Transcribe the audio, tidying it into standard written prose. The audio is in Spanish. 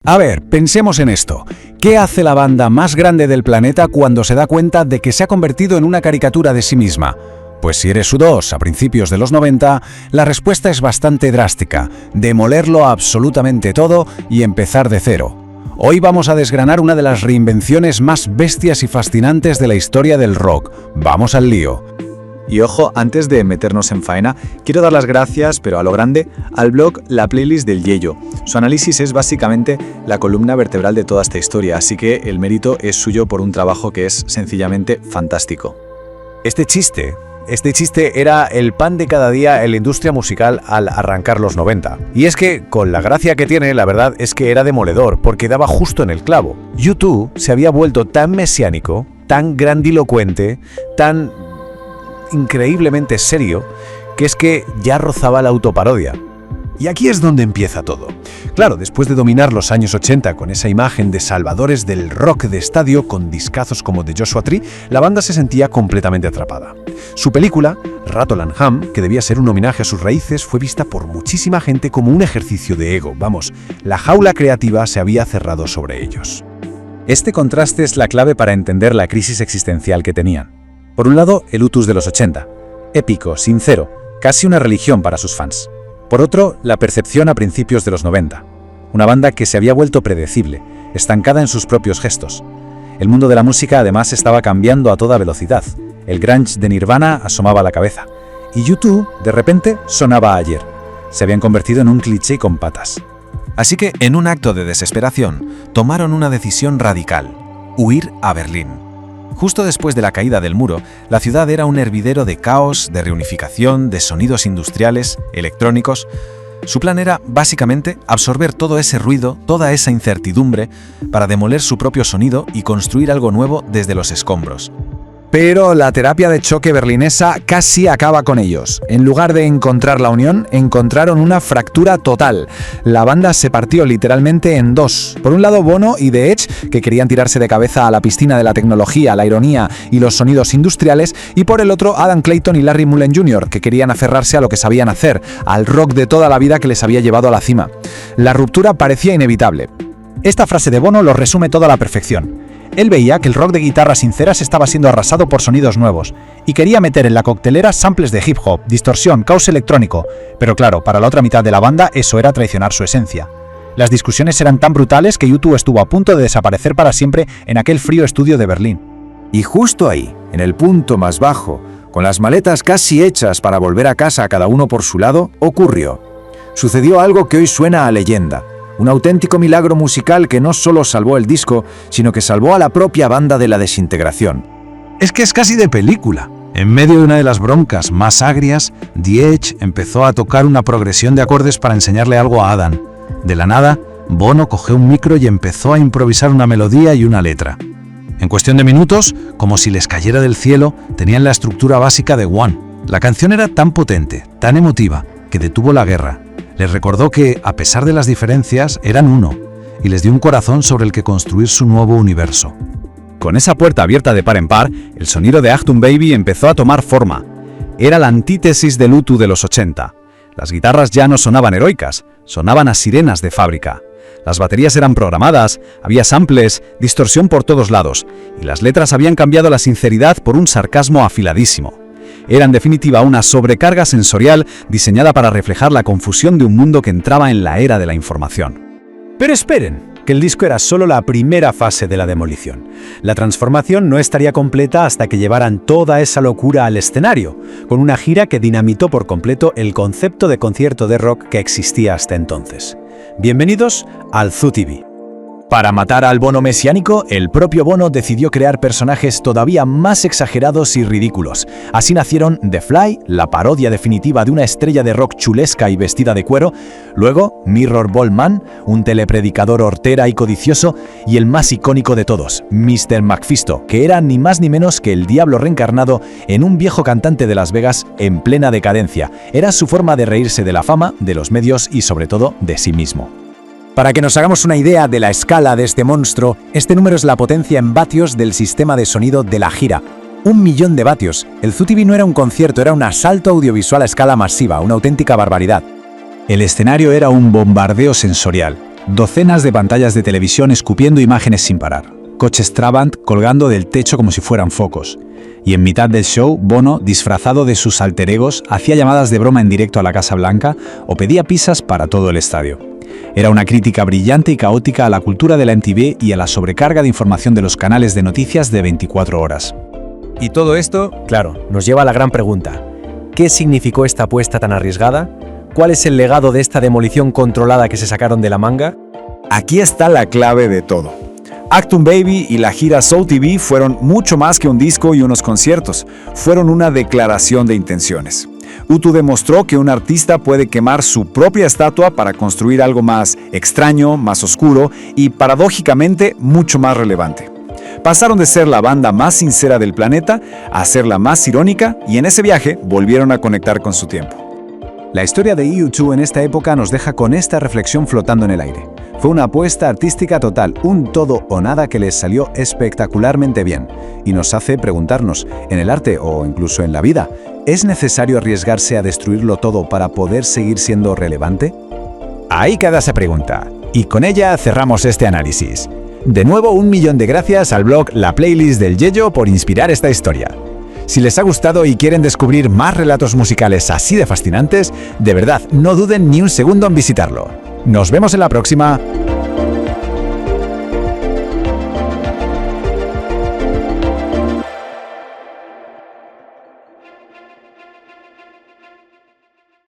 A ver, pensemos en esto. ¿Qué hace la banda más grande del planeta cuando se da cuenta de que se ha convertido en una caricatura de sí misma? Pues si eres U2 a principios de los 90, la respuesta es bastante drástica: demolerlo absolutamente todo y empezar de cero. Hoy vamos a desgranar una de las reinvenciones más bestias y fascinantes de la historia del rock. ¡Vamos al lío! Y ojo, antes de meternos en faena, quiero dar las gracias, pero a lo grande, al blog La Playlist del Yello. Su análisis es básicamente la columna vertebral de toda esta historia, así que el mérito es suyo por un trabajo que es sencillamente fantástico. Este chiste era el pan de cada día en la industria musical al arrancar los 90. Y es que, con la gracia que tiene, la verdad es que era demoledor, porque daba justo en el clavo. U2 se había vuelto tan mesiánico, tan grandilocuente, tan increíblemente serio, que es que ya rozaba la autoparodia. Y aquí es donde empieza todo. Claro, después de dominar los años 80 con esa imagen de salvadores del rock de estadio con discazos como The Joshua Tree, la banda se sentía completamente atrapada. Su película, Rattle and Hum, que debía ser un homenaje a sus raíces, fue vista por muchísima gente como un ejercicio de ego. Vamos, la jaula creativa se había cerrado sobre ellos. Este contraste es la clave para entender la crisis existencial que tenían. Por un lado, el U2 de los 80, épico, sincero, casi una religión para sus fans. Por otro, la percepción a principios de los 90, una banda que se había vuelto predecible, estancada en sus propios gestos. El mundo de la música además estaba cambiando a toda velocidad. El grunge de Nirvana asomaba la cabeza, y U2, de repente, sonaba ayer. Se habían convertido en un cliché con patas. Así que, en un acto de desesperación, tomaron una decisión radical: huir a Berlín. Justo después de la caída del muro, la ciudad era un hervidero de caos, de reunificación, de sonidos industriales, electrónicos. Su plan era, básicamente, absorber todo ese ruido, toda esa incertidumbre, para demoler su propio sonido y construir algo nuevo desde los escombros. Pero la terapia de choque berlinesa casi acaba con ellos. En lugar de encontrar la unión, encontraron una fractura total. La banda se partió literalmente en dos. Por un lado, Bono y The Edge, que querían tirarse de cabeza a la piscina de la tecnología, la ironía y los sonidos industriales, y por el otro, Adam Clayton y Larry Mullen Jr., que querían aferrarse a lo que sabían hacer, al rock de toda la vida que les había llevado a la cima. La ruptura parecía inevitable. Esta frase de Bono lo resume todo a la perfección. Él veía que el rock de guitarras sinceras estaba siendo arrasado por sonidos nuevos, y quería meter en la coctelera samples de hip hop, distorsión, caos electrónico, pero claro, para la otra mitad de la banda eso era traicionar su esencia. Las discusiones eran tan brutales que U2 estuvo a punto de desaparecer para siempre en aquel frío estudio de Berlín. Y justo ahí, en el punto más bajo, con las maletas casi hechas para volver a casa cada uno por su lado, ocurrió. Sucedió algo que hoy suena a leyenda. Un auténtico milagro musical que no solo salvó el disco, sino que salvó a la propia banda de la desintegración. Es que es casi de película. En medio de una de las broncas más agrias, The Edge empezó a tocar una progresión de acordes para enseñarle algo a Adam. De la nada, Bono cogió un micro y empezó a improvisar una melodía y una letra. En cuestión de minutos, como si les cayera del cielo, tenían la estructura básica de One. La canción era tan potente, tan emotiva, que detuvo la guerra. Les recordó que, a pesar de las diferencias, eran uno, y les dio un corazón sobre el que construir su nuevo universo. Con esa puerta abierta de par en par, el sonido de Achtung Baby empezó a tomar forma. Era la antítesis del U2 de los 80. Las guitarras ya no sonaban heroicas, sonaban a sirenas de fábrica. Las baterías eran programadas, había samples, distorsión por todos lados, y las letras habían cambiado la sinceridad por un sarcasmo afiladísimo. Era en definitiva una sobrecarga sensorial diseñada para reflejar la confusión de un mundo que entraba en la era de la información. Pero esperen, que el disco era solo la primera fase de la demolición. La transformación no estaría completa hasta que llevaran toda esa locura al escenario, con una gira que dinamitó por completo el concepto de concierto de rock que existía hasta entonces. Bienvenidos al Zoo TV. Para matar al Bono mesiánico, el propio Bono decidió crear personajes todavía más exagerados y ridículos. Así nacieron The Fly, la parodia definitiva de una estrella de rock chulesca y vestida de cuero, luego Mirror Ball Man, un telepredicador hortera y codicioso, y el más icónico de todos, Mr. McFisto, que era ni más ni menos que el diablo reencarnado en un viejo cantante de Las Vegas en plena decadencia. Era su forma de reírse de la fama, de los medios y sobre todo de sí mismo. Para que nos hagamos una idea de la escala de este monstruo, este número es la potencia en vatios del sistema de sonido de la gira. 1 millón de vatios. El Zoo TV no era un concierto, era un asalto audiovisual a escala masiva, una auténtica barbaridad. El escenario era un bombardeo sensorial. Docenas de pantallas de televisión escupiendo imágenes sin parar. Coches Trabant colgando del techo como si fueran focos. Y en mitad del show, Bono, disfrazado de sus alter egos, hacía llamadas de broma en directo a la Casa Blanca o pedía pizzas para todo el estadio. Era una crítica brillante y caótica a la cultura de la MTV y a la sobrecarga de información de los canales de noticias de 24 horas. Y todo esto, claro, nos lleva a la gran pregunta. ¿Qué significó esta apuesta tan arriesgada? ¿Cuál es el legado de esta demolición controlada que se sacaron de la manga? Aquí está la clave de todo. Achtung Baby y la gira Soul TV fueron mucho más que un disco y unos conciertos. Fueron una declaración de intenciones. U2 demostró que un artista puede quemar su propia estatua para construir algo más extraño, más oscuro y, paradójicamente, mucho más relevante. Pasaron de ser la banda más sincera del planeta a ser la más irónica y en ese viaje volvieron a conectar con su tiempo. La historia de U2 en esta época nos deja con esta reflexión flotando en el aire. Fue una apuesta artística total, un todo o nada que les salió espectacularmente bien. Y nos hace preguntarnos, en el arte o incluso en la vida, ¿es necesario arriesgarse a destruirlo todo para poder seguir siendo relevante? Ahí queda esa pregunta. Y con ella cerramos este análisis. De nuevo, 1.000.000 de gracias al blog La Playlist del Yello por inspirar esta historia. Si les ha gustado y quieren descubrir más relatos musicales así de fascinantes, de verdad, no duden ni un segundo en visitarlo. Nos vemos en la próxima.